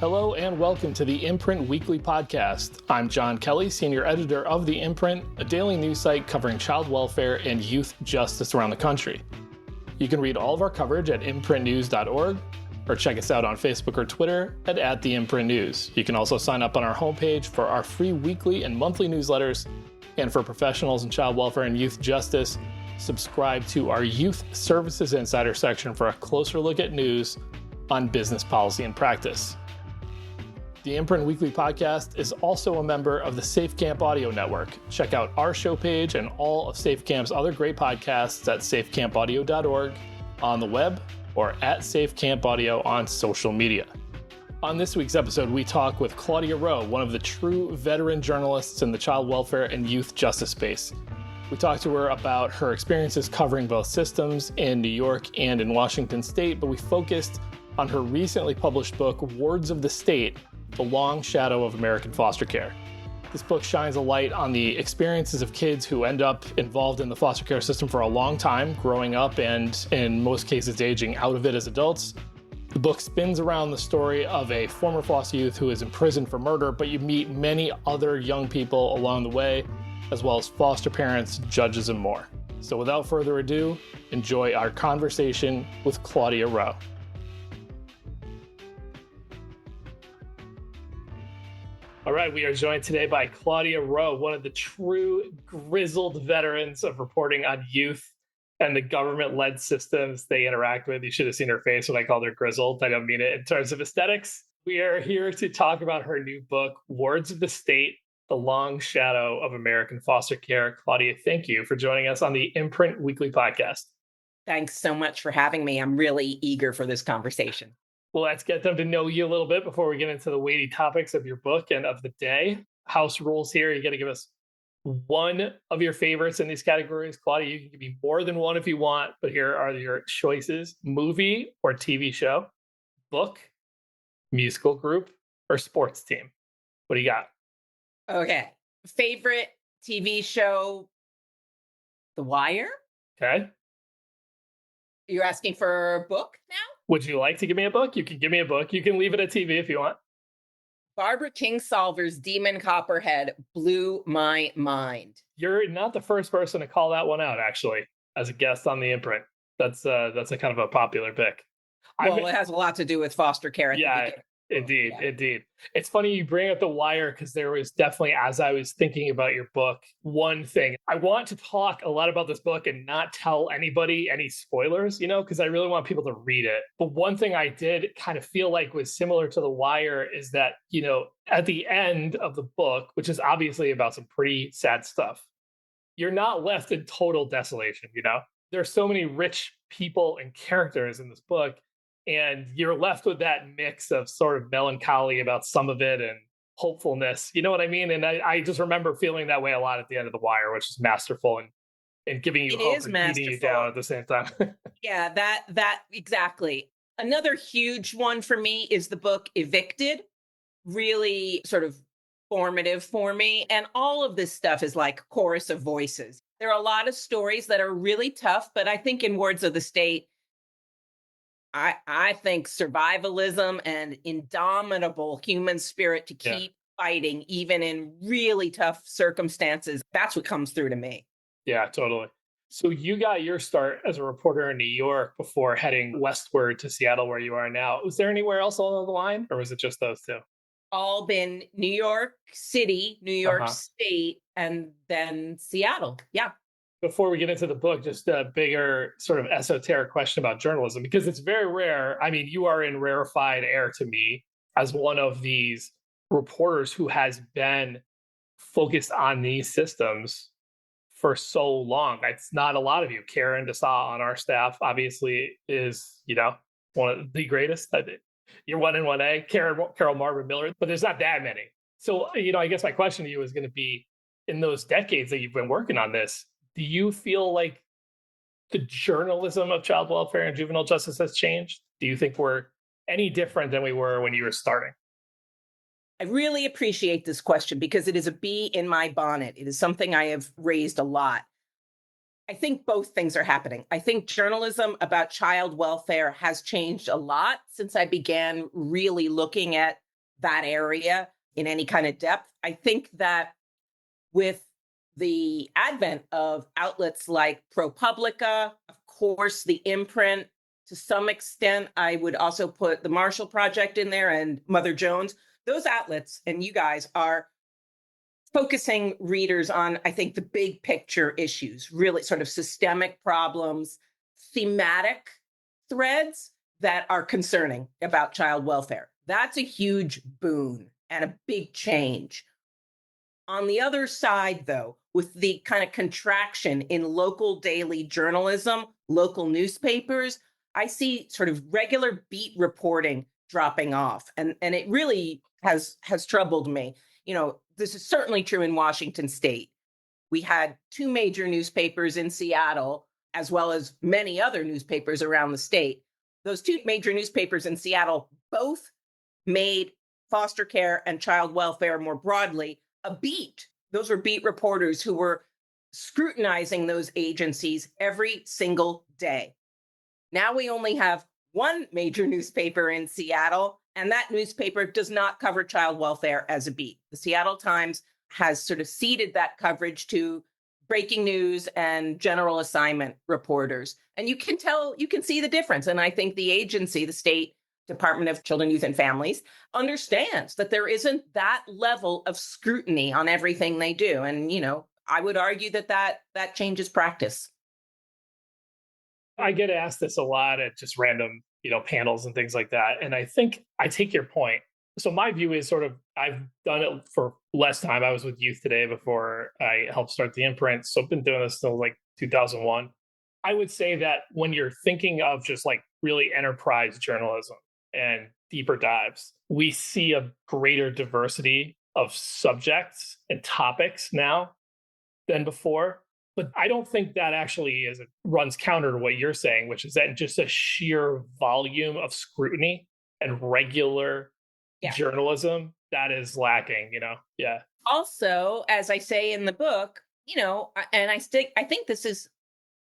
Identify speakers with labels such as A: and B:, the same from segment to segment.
A: Hello and welcome to the Imprint Weekly Podcast. I'm John Kelly, senior editor of The Imprint, a daily news site covering child welfare and youth justice around the country. You can read all of our coverage at imprintnews.org or check us out on Facebook or Twitter at @TheImprintNews. You can also sign up on our homepage for our free weekly and monthly newsletters, and for professionals in child welfare and youth justice, subscribe to our Youth Services Insider section for a closer look at news on business policy and practice. The Imprint Weekly Podcast is also a member of the Safe Camp Audio Network. Check out our show page and all of Safe Camp's other great podcasts at safecampaudio.org, on the web, or at Safe Camp Audio on social media. On this week's episode, we talk with Claudia Rowe, one of the true veteran journalists in the child welfare and youth justice space. We talked to her about her experiences covering both systems in New York and in Washington State, but we focused on her recently published book, Wards of the State: The Long Shadow of American Foster Care. This book shines a light on the experiences of kids who end up involved in the foster care system for a long time, growing up and in most cases aging out of it as adults. The book spins around the story of a former foster youth who is imprisoned for murder, but you meet many other young people along the way, as well as foster parents, judges, and more. So without further ado, enjoy our conversation with Claudia Rowe. All right, we are joined today by Claudia Rowe, one of the true grizzled veterans of reporting on youth and the government-led systems they interact with. You should have seen her face when I called her grizzled. I don't mean it in terms of aesthetics. We are here to talk about her new book, Wards of the State: The Long Shadow of American Foster Care. Claudia, thank you for joining us on the Imprint Weekly Podcast.
B: Thanks so much for having me. I'm really eager for this conversation.
A: Well, let's get them to know you a little bit before we get into the weighty topics of your book and of the day. House rules here. You got to give us one of your favorites in these categories. Claudia, you can give me more than one if you want, but here are your choices: movie or TV show, book, musical group, or sports team. What do you got?
B: Okay. Favorite TV show, The Wire?
A: Okay.
B: You're asking for a book now?
A: Would you like to give me a book? You can give me a book. You can leave it at TV if you want.
B: Barbara Kingsolver's Demon Copperhead blew my mind.
A: You're not the first person to call that one out, actually, as a guest on the Imprint. That's a kind of a popular pick.
B: Well, it has a lot to do with foster care.
A: Indeed. It's funny you bring up The Wire, because there was definitely, as I was thinking about your book, one thing. I want to talk a lot about this book and not tell anybody any spoilers, because I really want people to read it. But one thing I did kind of feel like was similar to The Wire is that, at the end of the book, which is obviously about some pretty sad stuff, you're not left in total desolation, There's so many rich people and characters in this book, and you're left with that mix of sort of melancholy about some of it and hopefulness. You know what I mean? And I just remember feeling that way a lot at the end of The Wire, which is masterful and giving you hope and beating you down at the same time.
B: Yeah, that exactly. Another huge one for me is the book Evicted. Really sort of formative for me. And all of this stuff is like a chorus of voices. There are a lot of stories that are really tough, but I think in Wards of the State, I think survivalism and indomitable human spirit to keep fighting, even in really tough circumstances, that's what comes through to me.
A: Yeah, totally. So you got your start as a reporter in New York before heading westward to Seattle, where you are now. Was there anywhere else along the line, or was it just those two?
B: All been New York City, New York State, and then Seattle. Yeah.
A: Before we get into the book, just a bigger sort of esoteric question about journalism, because it's very rare. I mean, you are in rarefied air to me as one of these reporters who has been focused on these systems for so long. It's not a lot of you. Karen Desau on our staff obviously is, one of the greatest. You're 1 and 1A, Carol Marvin Miller, but there's not that many. So, I guess my question to you is going to be, in those decades that you've been working on this, do you feel like the journalism of child welfare and juvenile justice has changed? Do you think we're any different than we were when you were starting?
B: I really appreciate this question because it is a bee in my bonnet. It is something I have raised a lot. I think both things are happening. I think journalism about child welfare has changed a lot since I began really looking at that area in any kind of depth. I think that with the advent of outlets like ProPublica, of course, the imprint, to some extent, I would also put the Marshall Project in there and Mother Jones. Those outlets and you guys are focusing readers on, I think, the big picture issues, really sort of systemic problems, thematic threads that are concerning about child welfare. That's a huge boon and a big change. On the other side, though, with the kind of contraction in local daily journalism, local newspapers, I see sort of regular beat reporting dropping off. And it really has troubled me. This is certainly true in Washington State. We had two major newspapers in Seattle, as well as many other newspapers around the state. Those two major newspapers in Seattle both made foster care and child welfare more broadly a beat. Those were beat reporters who were scrutinizing those agencies every single day. Now we only have one major newspaper in Seattle, and that newspaper does not cover child welfare as a beat. The Seattle Times has sort of ceded that coverage to breaking news and general assignment reporters. And you can see the difference. And I think the agency, the state Department of Children, Youth, and Families, understands that there isn't that level of scrutiny on everything they do. And, I would argue that changes practice.
A: I get asked this a lot at just random, panels and things like that. And I think I take your point. So my view is sort of, I've done it for less time. I was with Youth Today before I helped start the imprint. So I've been doing this since like 2001. I would say that when you're thinking of just like really enterprise journalism and deeper dives, we see a greater diversity of subjects and topics now than before. But I don't think that actually runs counter to what you're saying, which is that just a sheer volume of scrutiny and regular journalism that is lacking, Yeah.
B: Also, as I say in the book, and I think this is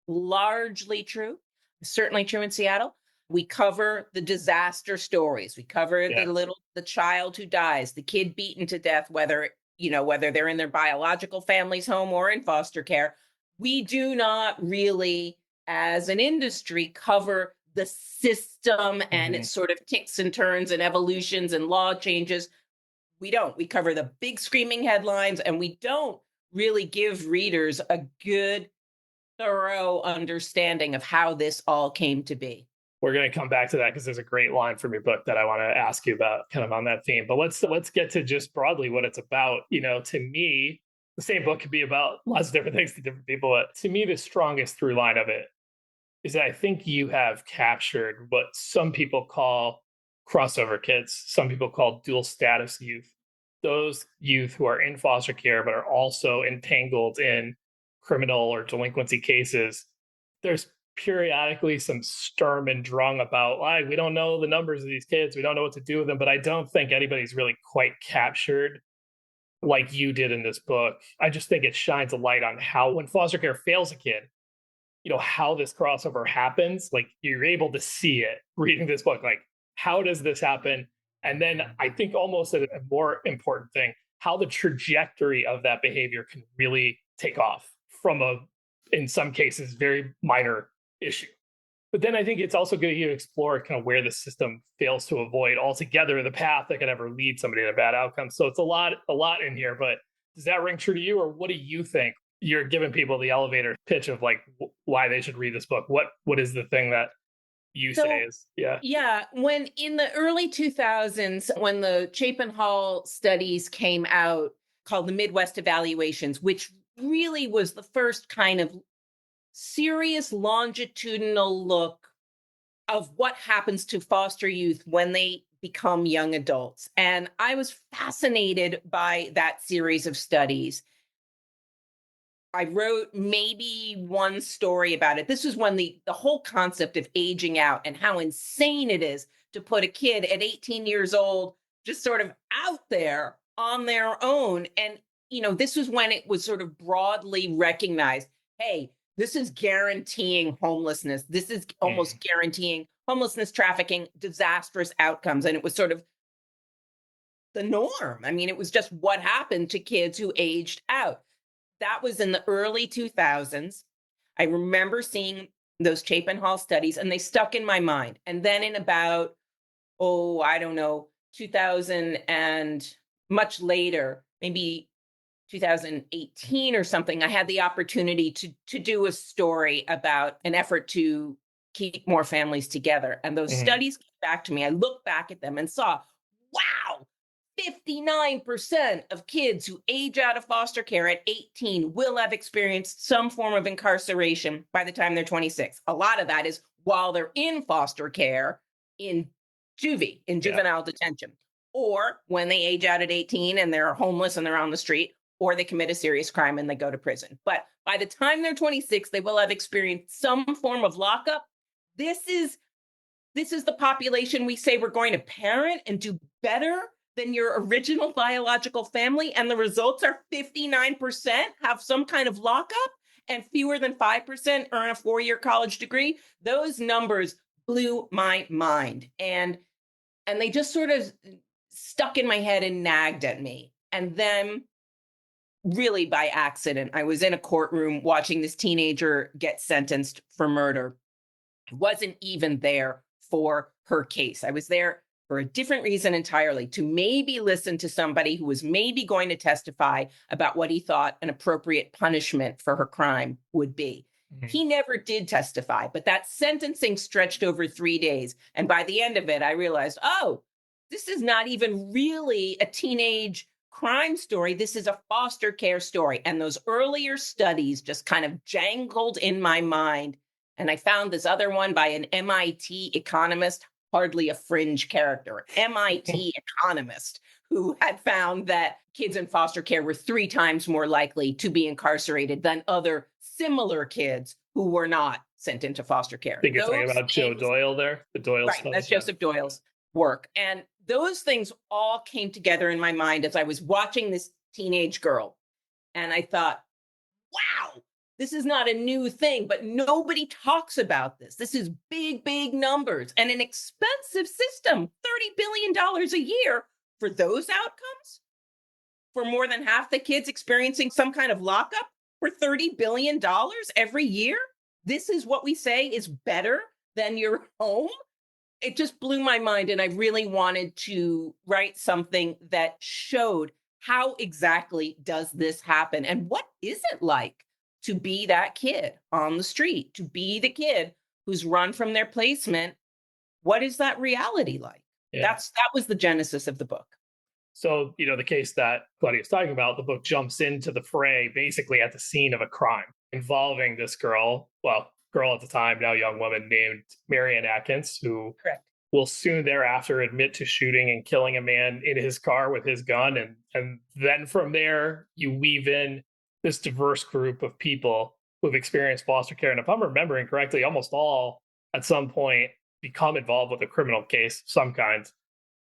B: largely true, certainly true in Seattle. We cover the disaster stories. We cover the child who dies, the kid beaten to death, whether they're in their biological family's home or in foster care. We do not really, as an industry, cover the system and its sort of ticks and turns and evolutions and law changes. We don't. We cover the big screaming headlines, and we don't really give readers a good, thorough understanding of how this all came to be.
A: We're going to come back to that because there's a great line from your book that I want to ask you about kind of on that theme. But let's get to just broadly what it's about. To me, the same book could be about lots of different things to different people. But to me, the strongest through line of it is that I think you have captured what some people call crossover kids, some people call dual status youth, those youth who are in foster care but are also entangled in criminal or delinquency cases. There's periodically some sturm and drang about, we don't know the numbers of these kids, we don't know what to do with them, but I don't think anybody's really quite captured like you did in this book. I just think it shines a light on how when foster care fails a kid, how this crossover happens. Like you're able to see it reading this book, like how does this happen? And then I think almost a more important thing, how the trajectory of that behavior can really take off from in some cases, very minor issue. But then I think it's also good to explore kind of where the system fails to avoid altogether the path that could ever lead somebody to a bad outcome. So it's a lot in here, but does that ring true to you, or what do you think? You're giving people the elevator pitch of like why they should read this book. What is the thing that you say is,
B: Yeah. When in the early 2000s, when the Chapin Hall studies came out called the Midwest Evaluations, which really was the first kind of serious longitudinal look of what happens to foster youth when they become young adults. And I was fascinated by that series of studies. I wrote maybe one story about it. This was when the whole concept of aging out and how insane it is to put a kid at 18 years old just sort of out there on their own. And, this was when it was sort of broadly recognized, hey, this is guaranteeing homelessness. This is almost guaranteeing homelessness, trafficking, disastrous outcomes. And it was sort of the norm. I mean, it was just what happened to kids who aged out. That was in the early 2000s. I remember seeing those Chapin Hall studies, and they stuck in my mind. And then in about, I don't know, 2000 and much later, maybe 2018 or something, I had the opportunity to do a story about an effort to keep more families together. And those studies came back to me. I looked back at them and saw, wow, 59% of kids who age out of foster care at 18 will have experienced some form of incarceration by the time they're 26. A lot of that is while they're in foster care in juvie, in juvenile detention, or when they age out at 18 and they're homeless and they're on the street, or they commit a serious crime and they go to prison. But by the time they're 26, they will have experienced some form of lockup. This is the population we say we're going to parent and do better than your original biological family. And the results are 59% have some kind of lockup and fewer than 5% earn a 4-year college degree. Those numbers blew my mind. And they just sort of stuck in my head and nagged at me. And then really by accident, I was in a courtroom watching this teenager get sentenced for murder. I wasn't even there for her case. I was there for a different reason entirely, to maybe listen to somebody who was maybe going to testify about what he thought an appropriate punishment for her crime would be. He never did testify, but that sentencing stretched over 3 days. And by the end of it, I realized, this is not even really a teenage crime story. This is a foster care story. And those earlier studies just kind of jangled in my mind. And I found this other one by an MIT economist, hardly a fringe character, MIT economist, who had found that kids in foster care were 3 times more likely to be incarcerated than other similar kids who were not sent into foster care.
A: I think you're talking about Joe Doyle there, the Doyle
B: right,
A: studies.
B: That's Joseph Doyle's work. And those things all came together in my mind as I was watching this teenage girl. And I thought, wow, this is not a new thing, but nobody talks about this. This is big, big numbers and an expensive system, $30 billion a year for those outcomes. For more than half the kids experiencing some kind of lockup for $30 billion every year. This is what we say is better than your home. It just blew my mind. And I really wanted to write something that showed how exactly does this happen? And what is it like to be that kid on the street, to be the kid who's run from their placement? What is that reality like?
A: Yeah.
B: That was the genesis of the book.
A: So, the case that Claudia is talking about, the book jumps into the fray basically at the scene of a crime involving this girl at the time, now young woman named Maryanne Atkins, who
B: Correct.
A: will soon thereafter admit to shooting and killing a man in his car with his gun. And then from there, you weave in this diverse group of people who've experienced foster care. And if I'm remembering correctly, almost all at some point become involved with a criminal case of some kind.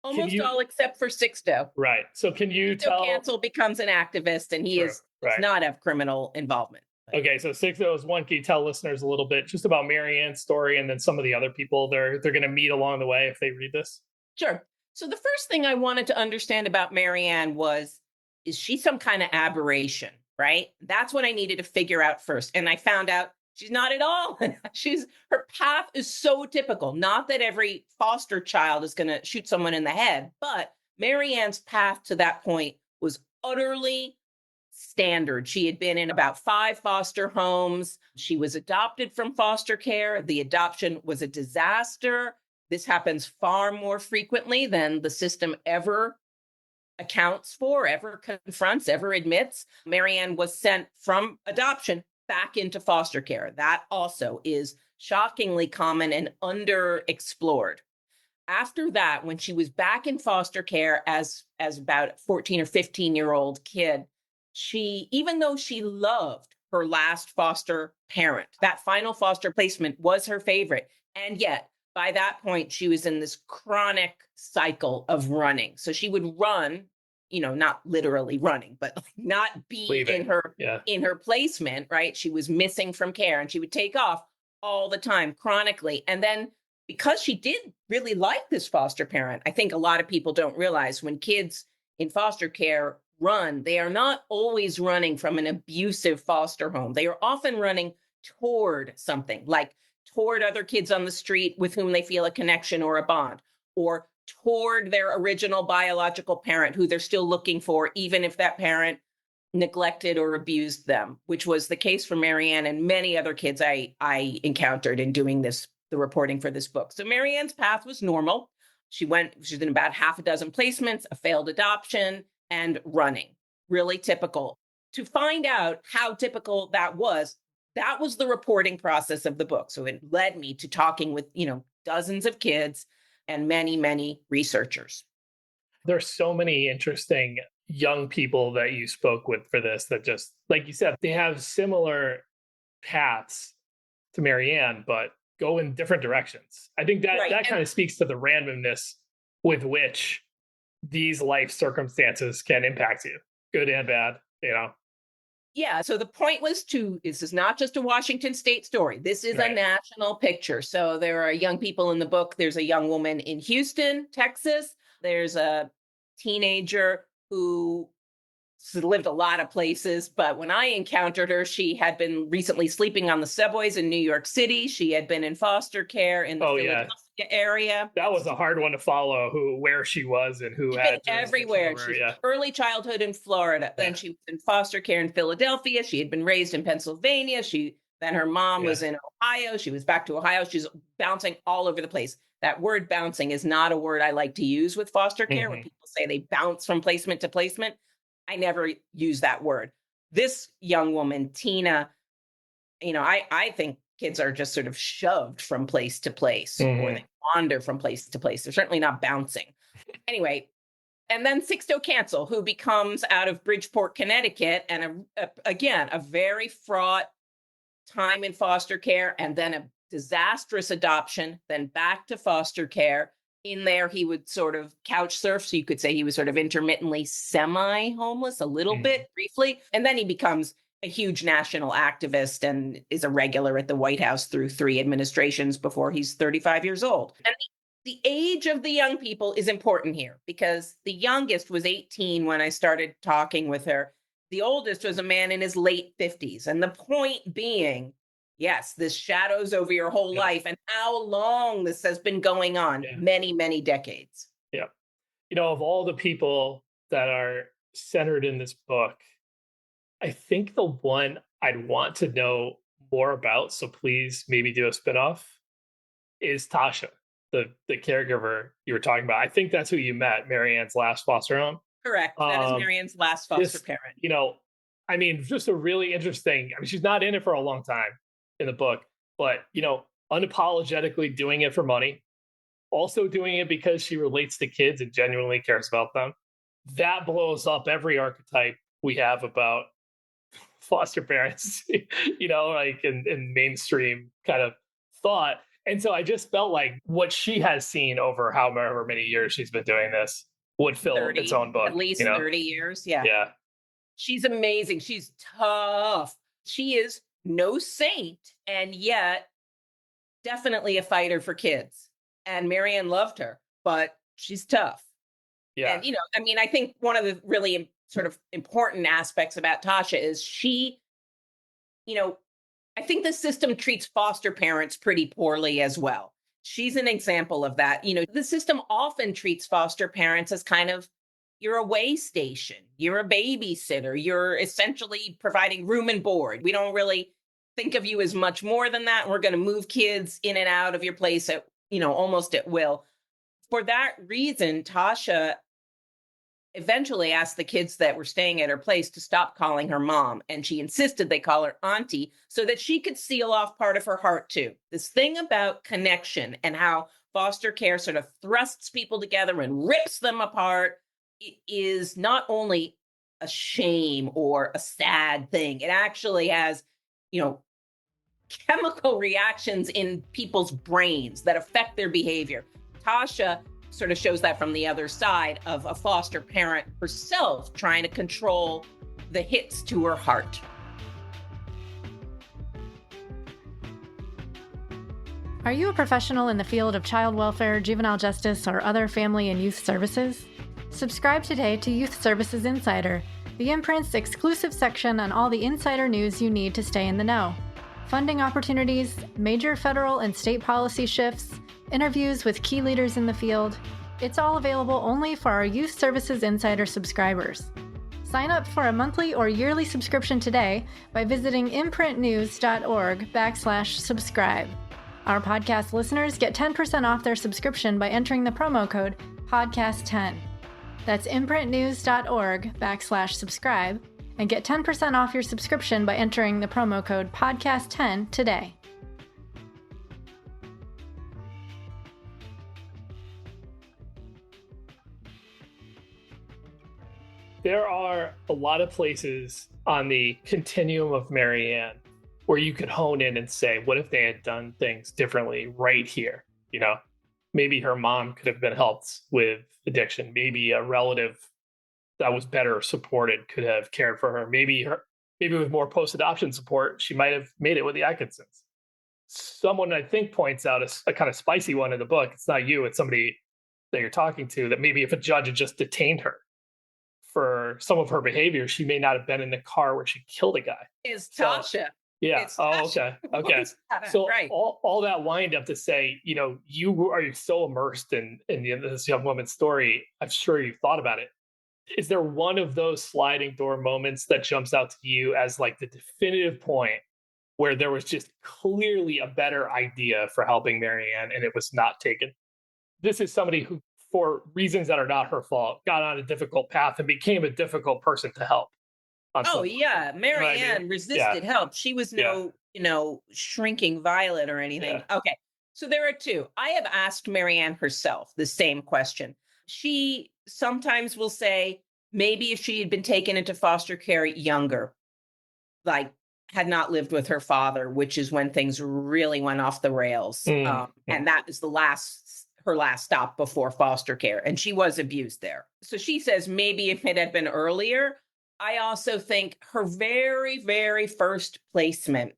B: Almost all except for Sixto.
A: Right. So can you tell...
B: Cancel becomes an activist and he does not have criminal involvement.
A: Okay, so Sixto is one. Can you tell listeners a little bit just about Maryanne's story and then some of the other people they're going to meet along the way if they read this?
B: Sure. So the first thing I wanted to understand about Maryanne was, is she some kind of aberration, right? That's what I needed to figure out first. And I found out she's not at all. Her path is so typical. Not that every foster child is going to shoot someone in the head, but Maryanne's path to that point was utterly standard. She had been in about 5 foster homes. She was adopted from foster care. The adoption was a disaster. This happens far more frequently than the system ever accounts for, ever confronts, ever admits. Maryanne was sent from adoption back into foster care. That also is shockingly common and underexplored. After that, when she was back in foster care as about a 14 or 15-year-old kid, even though she loved her last foster parent, that final foster placement was her favorite. And yet, by that point, she was in this chronic cycle of running. So she would run, not literally running, but not be in her placement, right? She was missing from care and she would take off all the time chronically. And then because she did really like this foster parent, I think a lot of people don't realize when kids in foster care run, they are not always running from an abusive foster home. They are often running toward something, like toward other kids on the street with whom they feel a connection or a bond, or toward their original biological parent who they're still looking for, even if that parent neglected or abused them, which was the case for Maryanne and many other kids I encountered in doing the reporting for this book. So Maryanne's path was normal. She's in about half a dozen placements, a failed adoption, and running. Really typical. To find out how typical that was the reporting process of the book. So it led me to talking with, dozens of kids and many, many researchers.
A: There's so many interesting young people that you spoke with for this that just, like you said, they have similar paths to Maryanne, but go in different directions. I think that that kind of speaks to the randomness with which these life circumstances can impact you, good and bad,
B: Yeah, so the point was this is not just a Washington State story. This is a national picture. So there are young people in the book. There's a young woman in Houston, Texas. There's a teenager who lived a lot of places, but when I encountered her, she had been recently sleeping on the subways in New York City. She had been in foster care in the Philadelphia area.
A: That was a hard one to follow, where she was and who had
B: everywhere. She's early childhood in Florida. Then she was in foster care in Philadelphia. She had been raised in Pennsylvania. Then her mom was in Ohio. She was back to Ohio. She's bouncing all over the place. That word bouncing is not a word I like to use with foster care. When people say they bounce from placement to placement, I never use that word. This young woman, Tina, I think kids are just sort of shoved from place to place, or they wander from place to place. They're certainly not bouncing. Anyway, and then Sixto Cancel, who becomes out of Bridgeport, Connecticut, and again, a very fraught time in foster care, and then a disastrous adoption, then back to foster care. In there, he would sort of couch surf. So you could say he was sort of intermittently semi-homeless, a little bit briefly. And then he becomes a huge national activist and is a regular at the White House through 3 administrations before he's 35 years old. And the age of the young people is important here because the youngest was 18 when I started talking with her. The oldest was a man in his late 50s. And the point being, yes, this shadows over your whole life and how long this has been going on, many, many decades.
A: Yeah. Of all the people that are centered in this book, I think the one I'd want to know more about, so please maybe do a spinoff, is Tasha, the caregiver you were talking about. I think that's who you met, Maryanne's last foster home.
B: Correct. That is Maryanne's last foster parent.
A: Just a really interesting, she's not in it for a long time in the book, but unapologetically doing it for money, also doing it because she relates to kids and genuinely cares about them. That blows up every archetype we have about foster parents, like in mainstream kind of thought. And so I just felt like what she has seen over however many years she's been doing this would fill its own book.
B: At least 30 years. Yeah.
A: Yeah.
B: She's amazing. She's tough. She is no saint, and yet definitely a fighter for kids. And Maryanne loved her, but she's tough.
A: Yeah.
B: And, I think one of the really sort of important aspects about Tasha is she, I think the system treats foster parents pretty poorly as well. She's an example of that. The system often treats foster parents as kind of, you're a way station, you're a babysitter, you're essentially providing room and board. We don't really think of you as much more than that. We're going to move kids in and out of your place at, almost at will. For that reason, Tasha eventually asked the kids that were staying at her place to stop calling her mom. And she insisted they call her auntie so that she could seal off part of her heart too. This thing about connection and how foster care sort of thrusts people together and rips them apart. It is not only a shame or a sad thing. It actually has, chemical reactions in people's brains that affect their behavior. Tasha sort of shows that from the other side of a foster parent herself trying to control the hits to her heart.
C: Are you a professional in the field of child welfare, juvenile justice, or other family and youth services? Subscribe today to Youth Services Insider, the imprint's exclusive section on all the insider news you need to stay in the know. Funding opportunities, major federal and state policy shifts, interviews with key leaders in the field. It's all available only for our Youth Services Insider subscribers. Sign up for a monthly or yearly subscription today by visiting imprintnews.org/subscribe. Our podcast listeners get 10% off their subscription by entering the promo code podcast10. That's imprintnews.org/subscribe and get 10% off your subscription by entering the promo code podcast10 today.
A: There are a lot of places on the continuum of Maryanne where you could hone in and say, what if they had done things differently right here? You know, maybe her mom could have been helped with addiction. Maybe a relative that was better supported could have cared for her. Maybe with more post-adoption support, she might have made it with the Atkinsons. Someone I think points out a kind of spicy one in the book. It's not you, it's somebody that you're talking to, that maybe if a judge had just detained her for some of her behavior, she may not have been in the car where she killed a guy.
B: Is Tasha.
A: Yeah.
B: It's
A: Tasha. Okay. So
B: right.
A: all that wind up to say, you know, you are so immersed in this young woman's story. I'm sure you've thought about it. Is there one of those sliding door moments that jumps out to you as like the definitive point where there was just clearly a better idea for helping Maryanne and it was not taken? This is somebody who, for reasons that are not her fault, got on a difficult path and became a difficult person to help.
B: Yeah. Maryanne resisted help. She was no, shrinking violet or anything.
A: Yeah.
B: Okay. So there are two. I have asked Maryanne herself the same question. She sometimes will say, maybe if she had been taken into foster care younger, like had not lived with her father, which is when things really went off the rails. And that is her last stop before foster care. And she was abused there. So she says, maybe if it had been earlier. I also think her very, very first placement,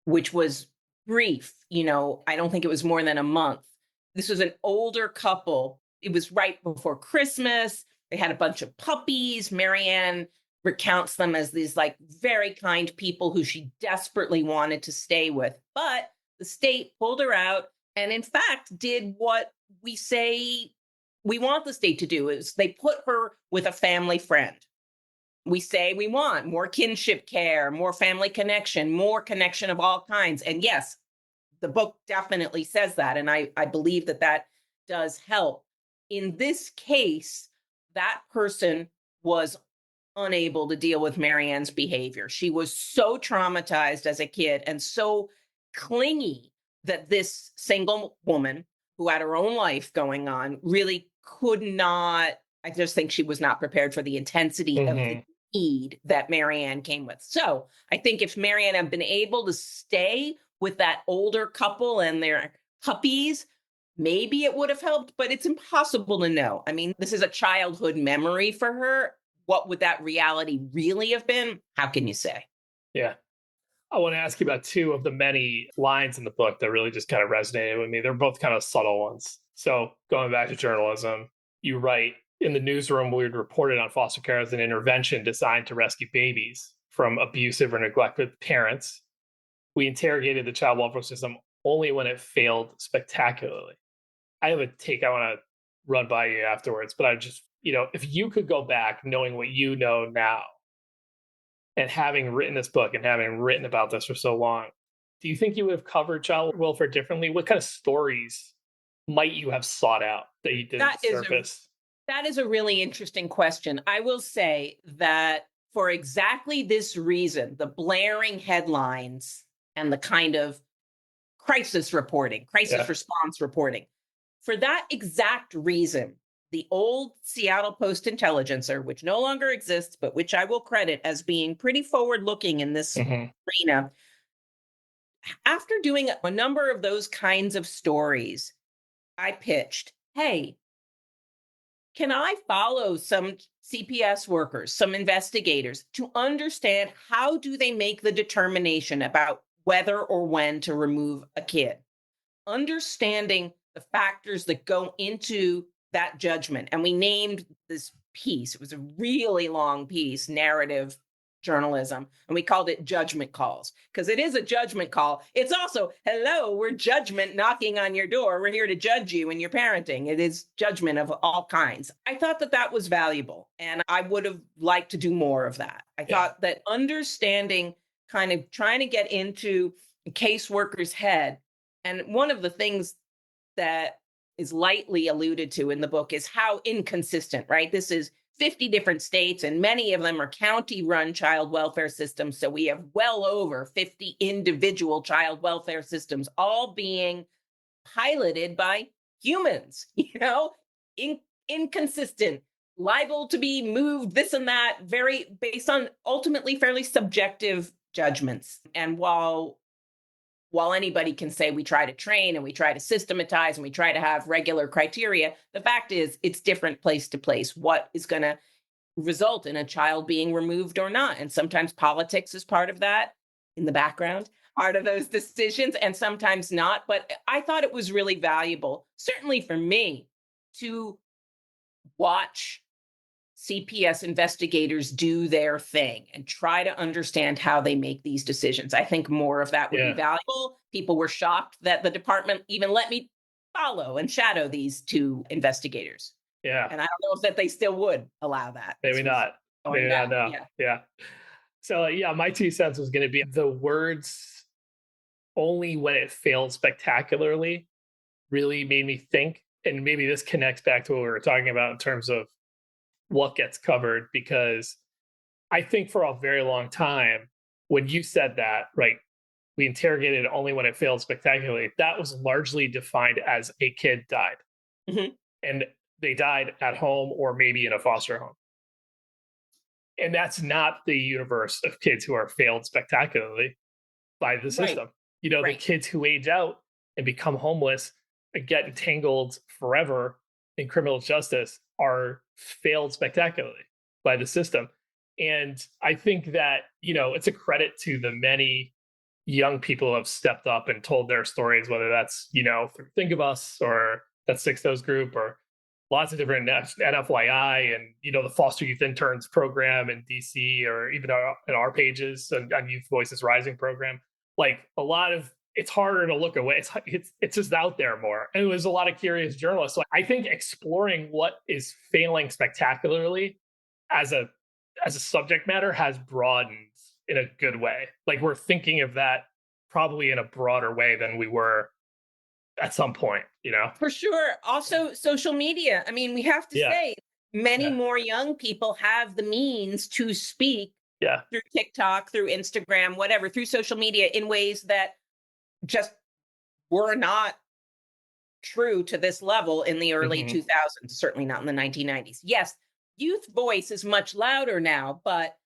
B: which was brief, I don't think it was more than a month. This was an older couple. It was right before Christmas. They had a bunch of puppies. Maryanne recounts them as these like very kind people who she desperately wanted to stay with. But the state pulled her out and in fact did what we say we want the state to do, is they put her with a family friend. We say we want more kinship care, more family connection, more connection of all kinds. And yes, the book definitely says that. And I believe that does help. In this case, that person was unable to deal with Maryanne's behavior. She was so traumatized as a kid and so clingy that this single woman who had her own life going on really could not, I just think she was not prepared for the intensity of the need that Maryanne came with. So I think if Maryanne had been able to stay with that older couple and their puppies, maybe it would have helped, but it's impossible to know. I mean, this is a childhood memory for her. What would that reality really have been? How can you say?
A: Yeah. I want to ask you about two of the many lines in the book that really just kind of resonated with me. They're both kind of subtle ones. So going back to journalism, you write, in the newsroom, we reported on foster care as an intervention designed to rescue babies from abusive or neglected parents. We interrogated the child welfare system only when it failed spectacularly. I have a take I want to run by you afterwards, but I just, if you could go back knowing what you know now and having written this book and having written about this for so long, do you think you would have covered child welfare differently? What kind of stories might you have sought out that you didn't surface?
B: That is a really interesting question. I will say that for exactly this reason, the blaring headlines and the kind of crisis response reporting, for that exact reason, the old Seattle Post-Intelligencer, which no longer exists, but which I will credit as being pretty forward-looking in this arena, after doing a number of those kinds of stories, I pitched, hey, can I follow some CPS workers, some investigators, to understand how do they make the determination about whether or when to remove a kid? understanding the factors that go into that judgment. And we named this piece, it was a really long piece, narrative journalism, and we called it Judgment Calls, because it is a judgment call. It's also, hello, we're judgment knocking on your door. We're here to judge you in your parenting. It is judgment of all kinds. I thought that that was valuable, and I would have liked to do more of that. I thought that understanding, kind of trying to get into a caseworker's head, and one of the things that is lightly alluded to in the book is how inconsistent, right? This is 50 different states, and many of them are county-run child welfare systems. So we have well over 50 individual child welfare systems, all being piloted by humans, inconsistent, liable to be moved, this and that, very based on ultimately fairly subjective judgments. And while anybody can say we try to train and we try to systematize and we try to have regular criteria, the fact is it's different place to place what is going to result in a child being removed or not. And sometimes politics is part of that in the background, part of those decisions, and sometimes not. But I thought it was really valuable, certainly for me, to watch CPS investigators do their thing and try to understand how they make these decisions. I think more of that would be valuable. People were shocked that the department even let me follow and shadow these two investigators.
A: Yeah.
B: And I don't know if that they still would allow that.
A: Maybe not. Maybe not. No. Yeah. So my 2 cents was going to be the words "only when it failed spectacularly" really made me think, and maybe this connects back to what we were talking about in terms of what gets covered, because I think for a very long time, when you said that, right, we interrogated only when it failed spectacularly, that was largely defined as a kid died.
B: Mm-hmm.
A: And they died at home or maybe in a foster home. And that's not the universe of kids who are failed spectacularly by the system.
B: Right.
A: The kids who age out and become homeless and get entangled forever in criminal justice are failed spectacularly by the system. And I think that, it's a credit to the many young people who have stepped up and told their stories, whether that's, through Think of Us or that Six Toes group or lots of different NFYI and, the Foster Youth Interns program in DC, or even in our pages on Youth Voices Rising program. Like a lot of, it's harder to look away. It's just out there more. And there's a lot of curious journalists. So I think exploring what is failing spectacularly as a subject matter has broadened in a good way. Like we're thinking of that probably in a broader way than we were at some point,
B: For sure. Also, social media. I mean, we have to say many more young people have the means to speak through TikTok, through Instagram, whatever, through social media in ways that just were not true to this level in the early 2000s, certainly not in the 1990s. Yes, youth voice is much louder now, but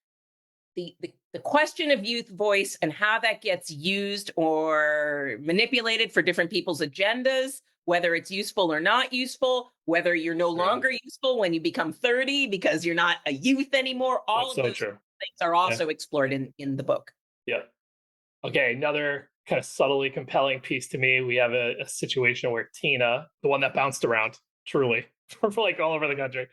B: the question of youth voice and how that gets used or manipulated for different people's agendas, whether it's useful or not useful, whether you're no longer useful when you become 30 because you're not a youth anymore, all of those things are also explored in the book.
A: Yeah. Okay, another kind of subtly compelling piece to me. We have a situation where Tina, the one that bounced around truly for like all over the country,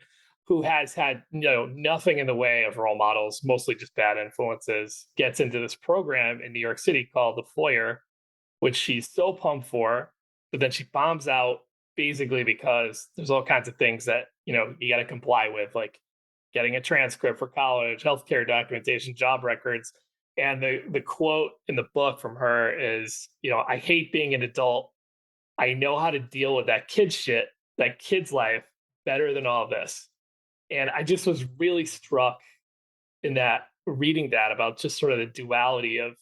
A: who has had nothing in the way of role models, mostly just bad influences, gets into this program in New York City called the Foyer, which she's so pumped for, but then she bombs out basically because there's all kinds of things that you got to comply with, like getting a transcript for college, healthcare documentation, job records. And the quote in the book from her is, I hate being an adult. I know how to deal with that kid shit, that kid's life better than all of this. And I just was really struck in that, reading that, about just sort of the duality of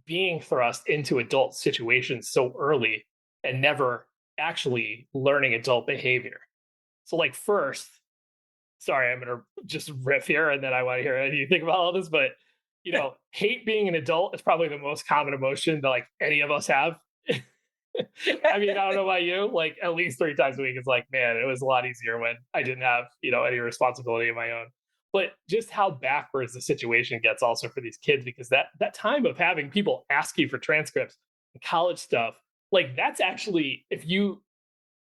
A: being thrust into adult situations so early and never actually learning adult behavior. So like first, sorry, I'm going to just riff here and then I want to hear how you think about all this, but hate being an adult is probably the most common emotion that like any of us have. I mean, I don't know about you, like at least 3 times a week. It's like, man, it was a lot easier when I didn't have, any responsibility of my own. But just how backwards the situation gets also for these kids, because that time of having people ask you for transcripts and college stuff like that's actually, if you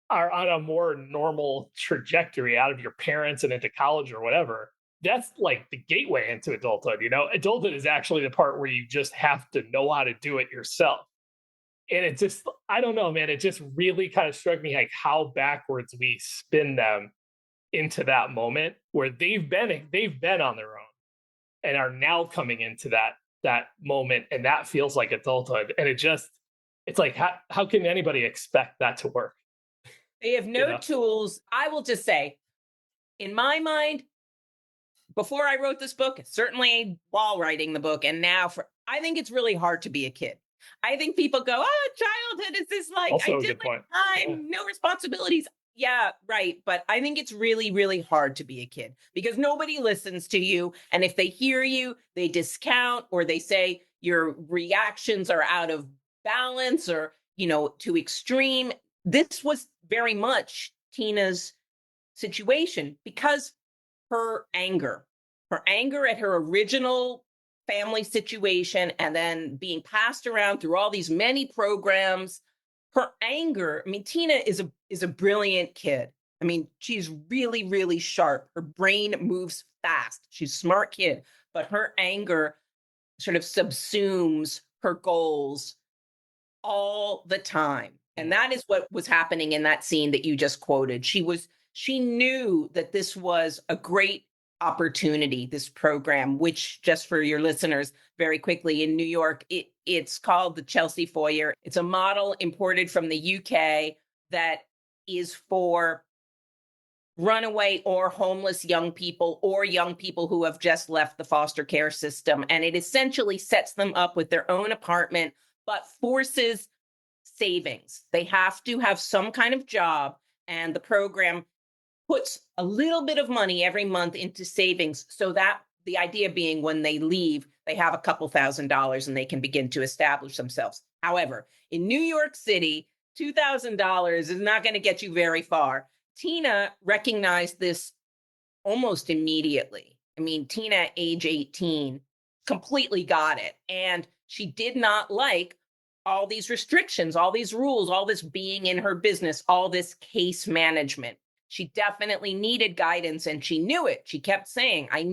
A: are on a more normal trajectory out of your parents and into college or whatever, that's like the gateway into adulthood. Adulthood is actually the part where you just have to know how to do it yourself. And it just, I don't know, man, it just really kind of struck me like how backwards we spin them into that moment where they've been on their own and are now coming into that moment, and that feels like adulthood. And it's like, how can anybody expect that to work?
B: They have no tools. I will just say, in my mind, before I wrote this book, certainly while writing the book, and now I think it's really hard to be a kid. I think people go, oh, childhood is this like,
A: Also
B: I
A: a
B: did
A: good
B: my
A: point.
B: time, no responsibilities. Yeah, right. But I think it's really, really hard to be a kid because nobody listens to you. And if they hear you, they discount, or they say your reactions are out of balance or, too extreme. This was very much Tina's situation because her anger at her original family situation and then being passed around through all these many programs, her anger. I mean, Tina is a brilliant kid. I mean, she's really, really sharp. Her brain moves fast. She's a smart kid, but her anger sort of subsumes her goals all the time. And that is what was happening in that scene that you just quoted. She knew that this was a great opportunity, this program, which, just for your listeners, very quickly, in New York, it's called the Chelsea Foyer. It's a model imported from the UK that is for runaway or homeless young people or young people who have just left the foster care system. And it essentially sets them up with their own apartment, but forces savings. They have to have some kind of job, and the program puts a little bit of money every month into savings, so that the idea being when they leave, they have a couple $1,000s and they can begin to establish themselves. However, in New York City, $2,000 is not going to get you very far. Tina recognized this almost immediately. I mean, Tina, age 18, completely got it. And she did not like all these restrictions, all these rules, all this being in her business, all this case management. She definitely needed guidance, and she knew it. She kept saying, I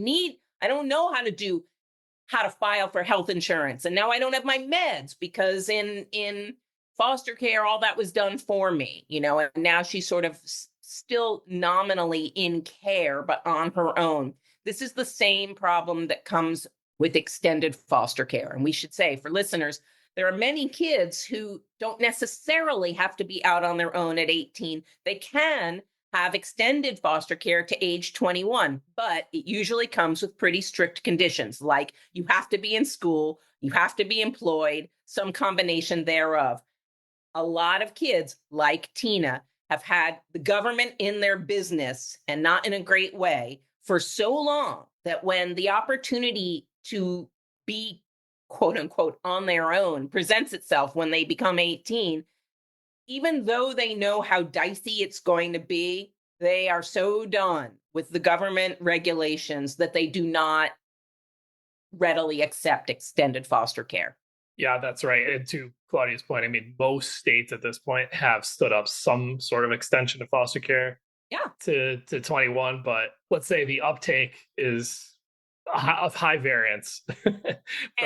B: don't know how to file for health insurance. And now I don't have my meds because in foster care, all that was done for me, and now she's sort of still nominally in care, but on her own. This is the same problem that comes with extended foster care. And we should say, for listeners, there are many kids who don't necessarily have to be out on their own at 18. They can have extended foster care to age 21, but it usually comes with pretty strict conditions, like you have to be in school, you have to be employed, some combination thereof. A lot of kids like Tina have had the government in their business, and not in a great way, for so long that when the opportunity to be quote unquote on their own presents itself when they become 18, even though they know how dicey it's going to be, they are so done with the government regulations that they do not readily accept extended foster care.
A: Yeah, that's right. And to Claudia's point, I mean, most states at this point have stood up some sort of extension of foster care to 21, but let's say the uptake is of high variance from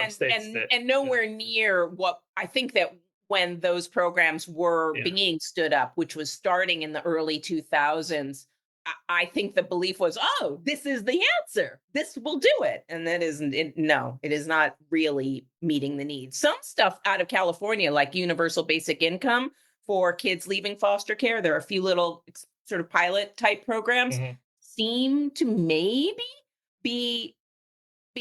A: state to state.
B: And nowhere near what I think that when those programs were being stood up, which was starting in the early 2000s, I think the belief was, oh, this is the answer. This will do it. And that isn't it. No, it is not really meeting the needs. Some stuff out of California, like universal basic income for kids leaving foster care, there are a few little sort of pilot type programs, seem to maybe be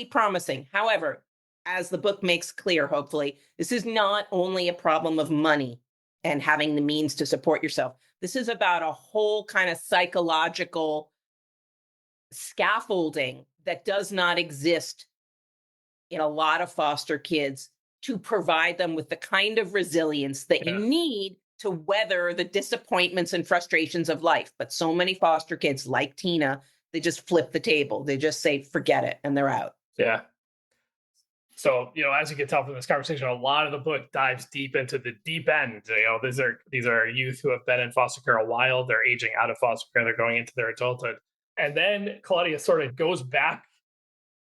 B: promising. However, as the book makes clear, hopefully, this is not only a problem of money and having the means to support yourself. This is about a whole kind of psychological scaffolding that does not exist in a lot of foster kids to provide them with the kind of resilience that you need to weather the disappointments and frustrations of life. But so many foster kids, like Tina, they just flip the table. They just say, forget it, and they're out.
A: Yeah. So, as you can tell from this conversation, a lot of the book dives deep into the deep end. These are youth who have been in foster care a while. They're aging out of foster care. They're going into their adulthood. And then Claudia sort of goes back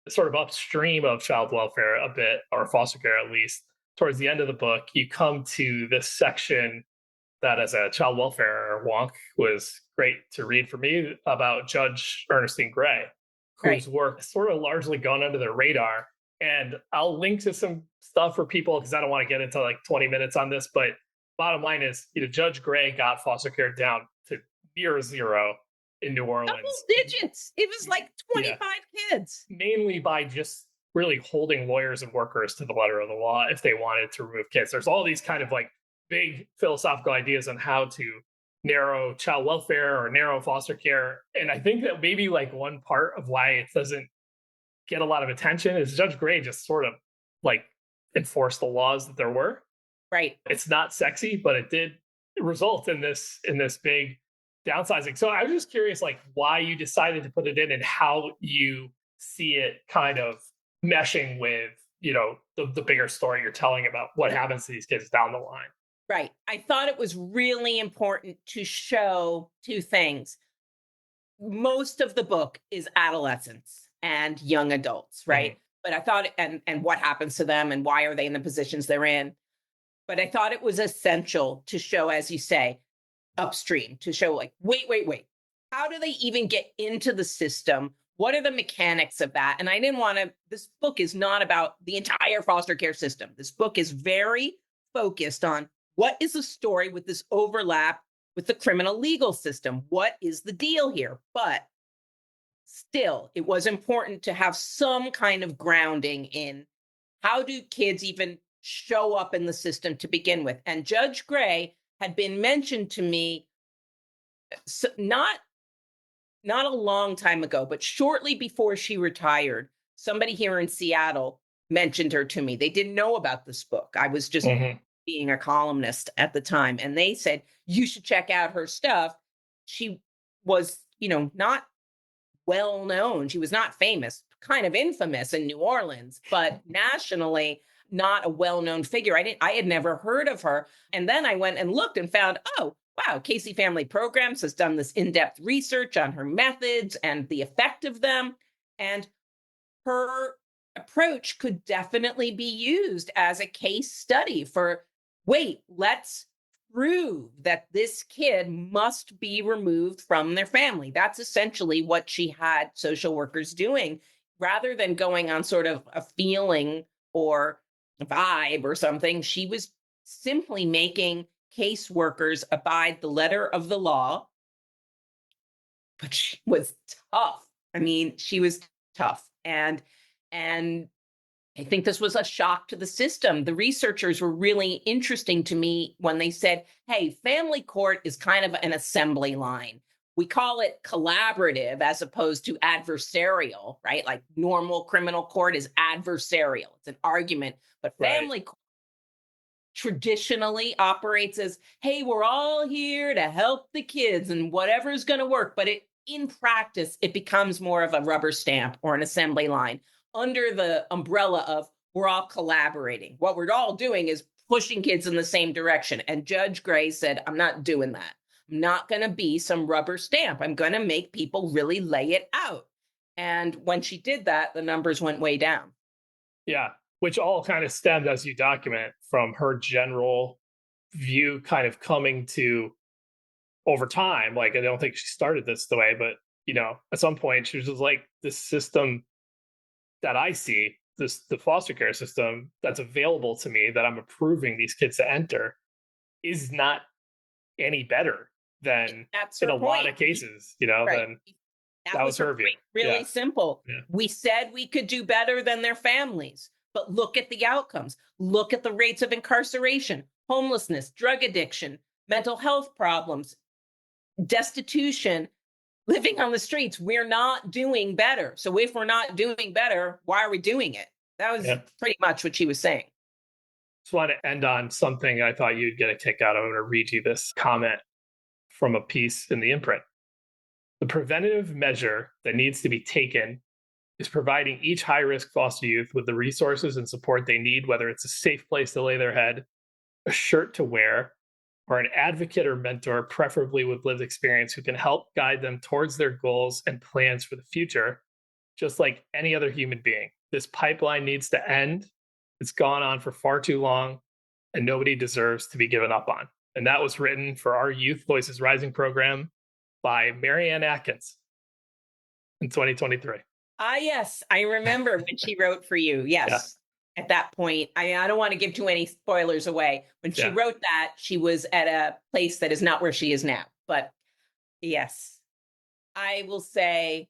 A: sort of upstream of child welfare a bit, or foster care at least. Towards the end of the book, you come to this section that, as a child welfare wonk, was great to read for me, about Judge Ernestine Gray, whose work sort of largely gone under the radar. And I'll link to some stuff for people because I don't want to get into like 20 minutes on this. But bottom line is, Judge Gray got foster care down to near zero in New Orleans.
B: Double digits. It was like 25 kids.
A: Mainly by just really holding lawyers and workers to the letter of the law if they wanted to remove kids. There's all these kind of like big philosophical ideas on how to narrow child welfare or narrow foster care. And I think that maybe like one part of why it doesn't get a lot of attention is Judge Gray just sort of like enforced the laws that there were.
B: Right.
A: It's not sexy, but it did result in this big downsizing. So I was just curious, like, why you decided to put it in and how you see it kind of meshing with, the bigger story you're telling about what happens to these kids down the line.
B: Right. I thought it was really important to show two things. Most of the book is adolescents and young adults, right? Mm-hmm. But I thought, and what happens to them and why are they in the positions they're in? But I thought it was essential to show, as you say, upstream, to show like, wait. How do they even get into the system? What are the mechanics of that? And I didn't want to, this book is not about the entire foster care system. This book is very focused on what is the story with this overlap with the criminal legal system? What is the deal here? But still, it was important to have some kind of grounding in how do kids even show up in the system to begin with. And Judge Gray had been mentioned to me not a long time ago, but shortly before she retired. Somebody here in Seattle mentioned her to me. They didn't know about this book. I was just being a columnist at the time. And they said, you should check out her stuff. She was, not well known. She was not famous, kind of infamous in New Orleans, but nationally, not a well-known figure. I had never heard of her. And then I went and looked and found, oh, wow, Casey Family Programs has done this in-depth research on her methods and the effect of them. And her approach could definitely be used as a case study for, let's prove that this kid must be removed from their family. That's essentially what she had social workers doing, rather than going on sort of a feeling or vibe or something. She was simply making caseworkers abide the letter of the law. But she was tough. I mean, she was tough. And I think this was a shock to the system. The researchers were really interesting to me when they said, hey, family court is kind of an assembly line. We call it collaborative as opposed to adversarial, right? Like normal criminal court is adversarial. It's an argument. But family court traditionally operates as, hey, we're all here to help the kids and whatever's going to work. But in practice, it becomes more of a rubber stamp or an assembly line under the umbrella of we're all collaborating. What we're all doing is pushing kids in the same direction. And Judge Gray said, I'm not doing that. I'm not going to be some rubber stamp. I'm going to make people really lay it out. And when she did that, the numbers went way down.
A: Yeah, which all kind of stemmed, as you document, from her general view kind of coming to over time. Like, I don't think she started this the way, but, at some point she was just like, this system that I see, the foster care system that's available to me, that I'm approving these kids to enter, is not any better than in a lot of cases, than that was her view.
B: Really simple. Yeah. We said we could do better than their families, but look at the outcomes. Look at the rates of incarceration, homelessness, drug addiction, mental health problems, destitution, living on the streets. We're not doing better. So if we're not doing better, why are we doing it? That was pretty much what she was saying.
A: Just want to end on something I thought you'd get a kick out of. I'm going to read you this comment from a piece in the imprint. The preventative measure that needs to be taken is providing each high-risk foster youth with the resources and support they need, whether it's a safe place to lay their head, a shirt to wear, or an advocate or mentor, preferably with lived experience, who can help guide them towards their goals and plans for the future, just like any other human being. This pipeline needs to end. It's gone on for far too long, and nobody deserves to be given up on. And that was written for our Youth Voices Rising program by Maryanne Atkins in 2023.
B: Yes, I remember when she wrote for you. Yes. Yeah. At that point, I don't want to give too many spoilers away. When she wrote that, she was at a place that is not where she is now. But yes, I will say,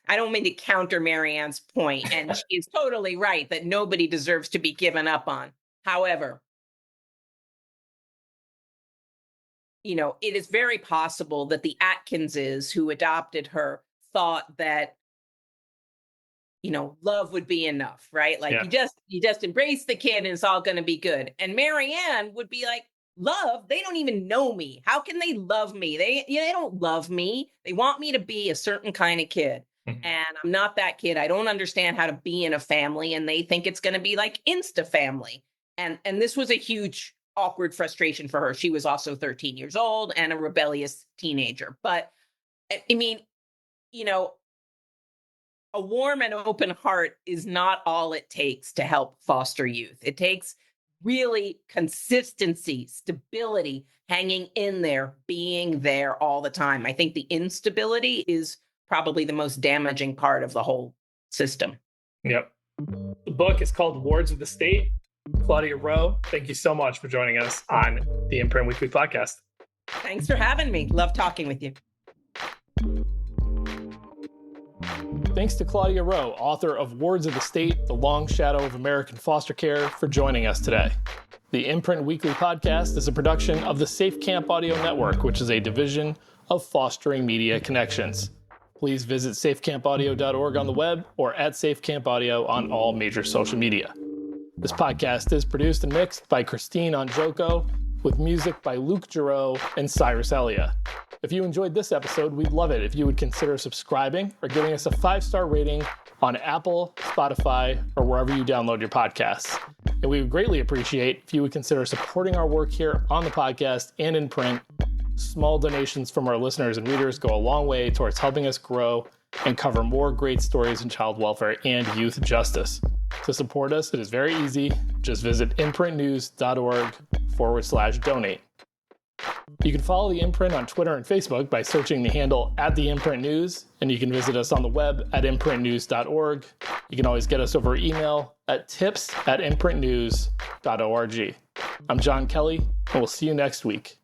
B: I don't mean to counter Maryanne's point, and she is totally right that nobody deserves to be given up on. However, it is very possible that the Atkinses who adopted her thought that, love would be enough, right? Like you just embrace the kid and it's all going to be good. And Maryanne would be like, love? They don't even know me. How can they love me? They don't love me. They want me to be a certain kind of kid. Mm-hmm. And I'm not that kid. I don't understand how to be in a family. And they think it's going to be like Insta family. And this was a huge awkward frustration for her. She was also 13 years old and a rebellious teenager. But I mean, a warm and open heart is not all it takes to help foster youth. It takes really consistency, stability, hanging in there, being there all the time. I think the instability is probably the most damaging part of the whole system.
A: Yep. The book is called Wards of the State. Claudia Rowe, thank you so much for joining us on the Imprint Weekly podcast.
B: Thanks for having me. Love talking with you.
A: Thanks to Claudia Rowe, author of Wards of the State, The Long Shadow of American Foster Care, for joining us today. The Imprint Weekly podcast is a production of the Safe Camp Audio Network, which is a division of Fostering Media Connections. Please visit safecampaudio.org on the web or at safecampaudio on all major social media. This podcast is produced and mixed by Christine Onjoko, with music by Luke Giroux and Cyrus Elia. If you enjoyed this episode, we'd love it if you would consider subscribing or giving us a 5-star rating on Apple, Spotify, or wherever you download your podcasts. And we would greatly appreciate if you would consider supporting our work here on the podcast and in print. Small donations from our listeners and readers go a long way towards helping us grow and cover more great stories in child welfare and youth justice. To support us, it is very easy. Just visit imprintnews.org/donate. You can follow The Imprint on Twitter and Facebook by searching the handle @TheImprintNews, and you can visit us on the web at imprintnews.org. You can always get us over email at tips@imprintnews.org. I'm John Kelly, and we'll see you next week.